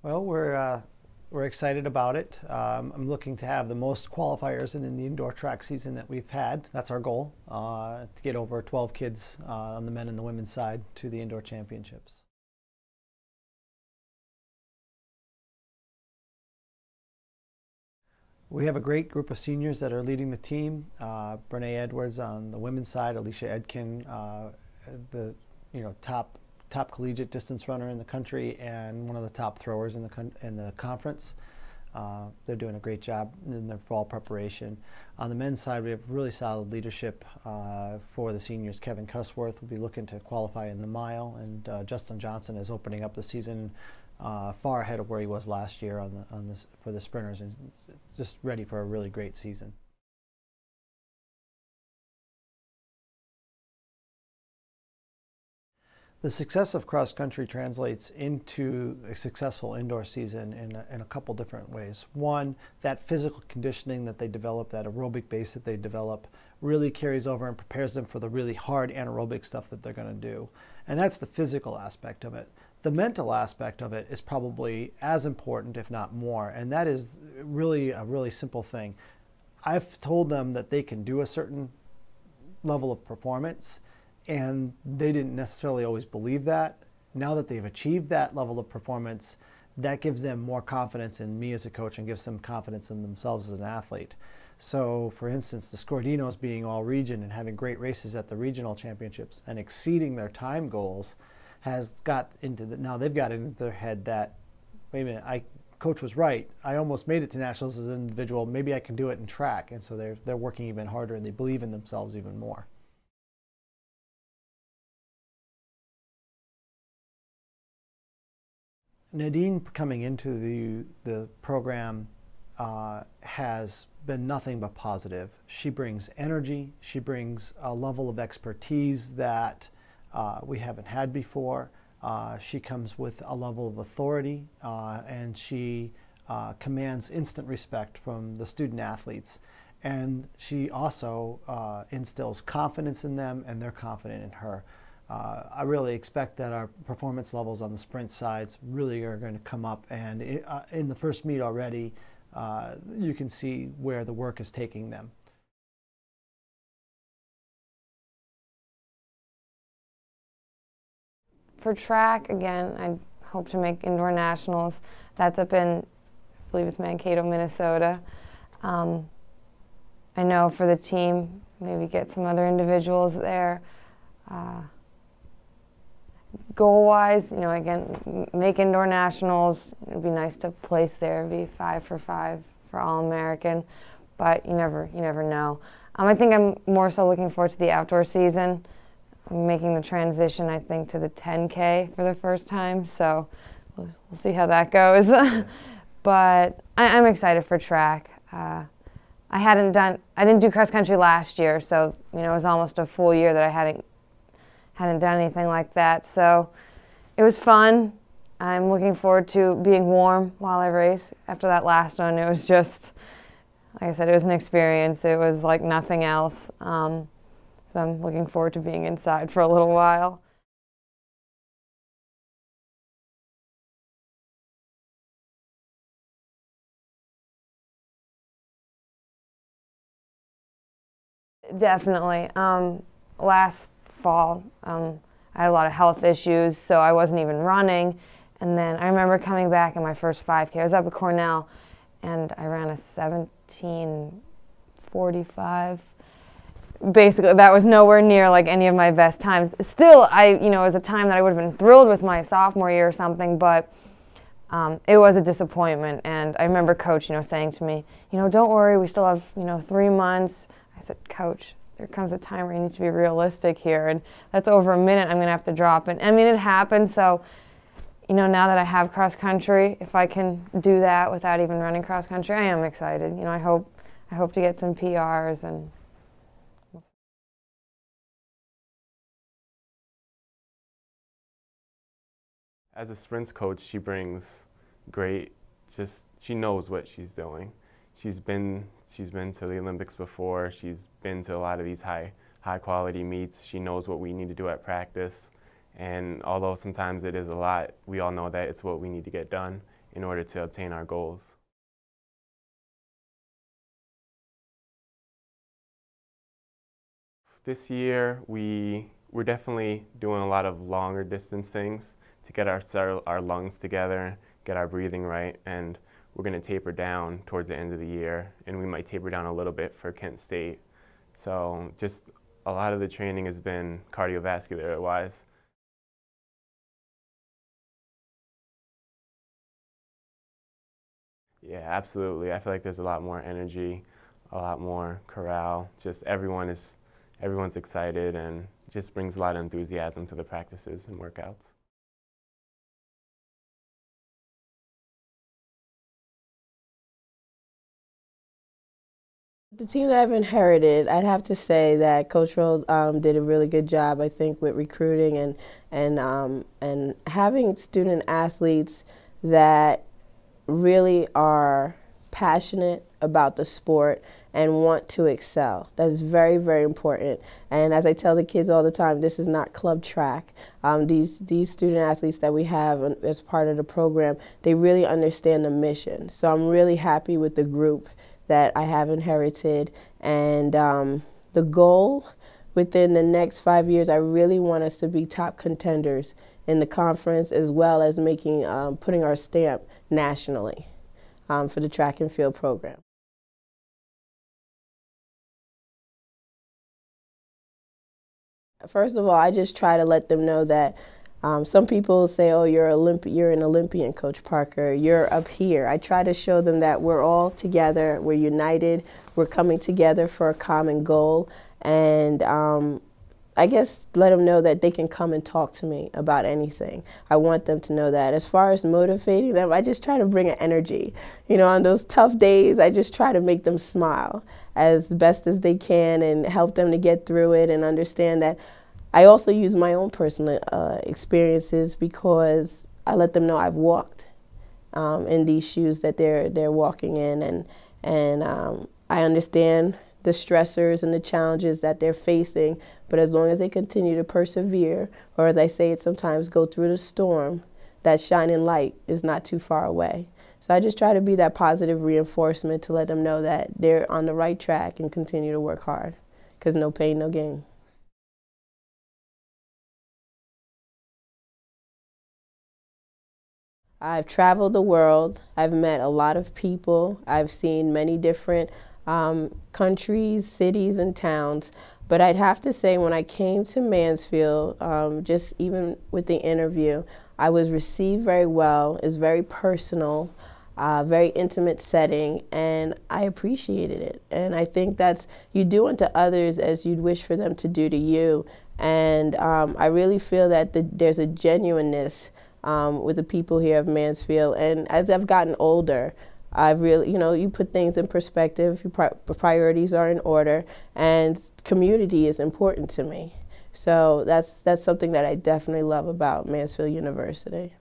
Well, we're excited about it. I'm looking to have the most qualifiers in the indoor track season that we've had. That's our goal, to get over 12 kids on the men and the women's side to the indoor championships. We have a great group of seniors that are leading the team. Brenae Edwards on the women's side, Alicia Edkin, the top collegiate distance runner in the country and one of the top throwers in the conference. They're doing a great job in their fall preparation. On the men's side, we have really solid leadership for the seniors. Kevin Cussworth will be looking to qualify in the mile, and Justen Johnson is opening up the season far ahead of where he was last year for the sprinters, and just ready for a really great season. The success of cross country translates into a successful indoor season in a couple different ways. One, that physical conditioning that they develop, that aerobic base that they develop, really carries over and prepares them for the really hard anaerobic stuff that they're going to do. And that's the physical aspect of it. The mental aspect of it is probably as important, if not more, and that is really a really simple thing. I've told them that they can do a certain level of performance, and they didn't necessarily always believe that. Now that they've achieved that level of performance, that gives them more confidence in me as a coach and gives them confidence in themselves as an athlete. So, for instance, the Scordinos being all region and having great races at the regional championships and exceeding their time goals has got into now they've got it into their head that, wait a minute, coach was right. I almost made it to nationals as an individual. Maybe I can do it in track. And so they're working even harder and they believe in themselves even more. Nadine coming into the program has been nothing but positive. She brings energy. She brings a level of expertise that we haven't had before. She comes with a level of authority, and she commands instant respect from the student athletes. And she also instills confidence in them, and they're confident in her. I really expect that our performance levels on the sprint sides really are going to come up, and in the first meet already, you can see where the work is taking them. For track, again, I hope to make indoor nationals. That's up in, I believe it's Mankato, Minnesota. I know for the team, maybe get some other individuals there. Goal-wise, again, make indoor nationals. It'd be nice to place there, be 5 for 5 for All-American, but you never know. I think I'm more so looking forward to the outdoor season. I'm making the transition, I think, to the 10K for the first time, so we'll see how that goes. But I'm excited for track. I didn't do cross country last year, so it was almost a full year that I hadn't done anything like that. So it was fun. I'm looking forward to being warm while I race. After that last one, it was just, like I said, it was an experience. It was like nothing else. So I'm looking forward to being inside for a little while. Definitely. Last fall, I had a lot of health issues, so I wasn't even running. And then I remember coming back in my first 5K. I was up at Cornell, and I ran a 17:45. Basically, that was nowhere near like any of my best times. Still, it was a time that I would have been thrilled with my sophomore year or something, but it was a disappointment. And I remember Coach, saying to me, don't worry, we still have, 3 months. I said, Coach, there comes a time where you need to be realistic here, and that's over a minute I'm going to have to drop. And I mean, it happened, so, now that I have cross country, if I can do that without even running cross country, I am excited. I hope to get some PRs and. As a sprints coach, she brings she knows what she's doing. She's been to the Olympics before. She's been to a lot of these high quality meets. She knows what we need to do at practice. And although sometimes it is a lot, we all know that it's what we need to get done. in order to obtain our goals. This year, we're definitely doing a lot of longer distance things to get our lungs together, get our breathing right, and we're going to taper down towards the end of the year, and we might taper down a little bit for Kent State. So just a lot of the training has been cardiovascular-wise. Yeah, absolutely. I feel like there's a lot more energy, a lot more corral. Just everyone's excited, and it just brings a lot of enthusiasm to the practices and workouts. The team that I've inherited, I'd have to say that Coach Rohl did a really good job, I think, with recruiting and having student athletes that really are passionate about the sport and want to excel. That's very, very important. And as I tell the kids all the time, this is not club track. These student athletes that we have as part of the program, they really understand the mission. So I'm really happy with the group that I have inherited, and the goal within the next 5 years, I really want us to be top contenders in the conference, as well as putting our stamp nationally for the track and field program. First of all, I just try to let them know that some people say, oh, you're an Olympian, Coach Parker, you're up here. I try to show them that we're all together, we're united, we're coming together for a common goal, and I guess let them know that they can come and talk to me about anything. I want them to know that. As far as motivating them, I just try to bring an energy. You know, on those tough days, I just try to make them smile as best as they can and help them to get through it and understand that I also use my own personal experiences, because I let them know I've walked in these shoes that they're walking in, and I understand the stressors and the challenges that they're facing, but as long as they continue to persevere, or as I say it sometimes, go through the storm, that shining light is not too far away. So I just try to be that positive reinforcement to let them know that they're on the right track and continue to work hard, because no pain, no gain. I've traveled the world. I've met a lot of people. I've seen many different countries, cities, and towns. But I'd have to say, when I came to Mansfield, just even with the interview, I was received very well. It was very personal, very intimate setting, and I appreciated it. And I think that's, you do unto others as you'd wish for them to do to you. And I really feel that there's a genuineness with the people here of Mansfield. And as I've gotten older, I've really, you put things in perspective, your priorities are in order, and community is important to me. So that's something that I definitely love about Mansfield University.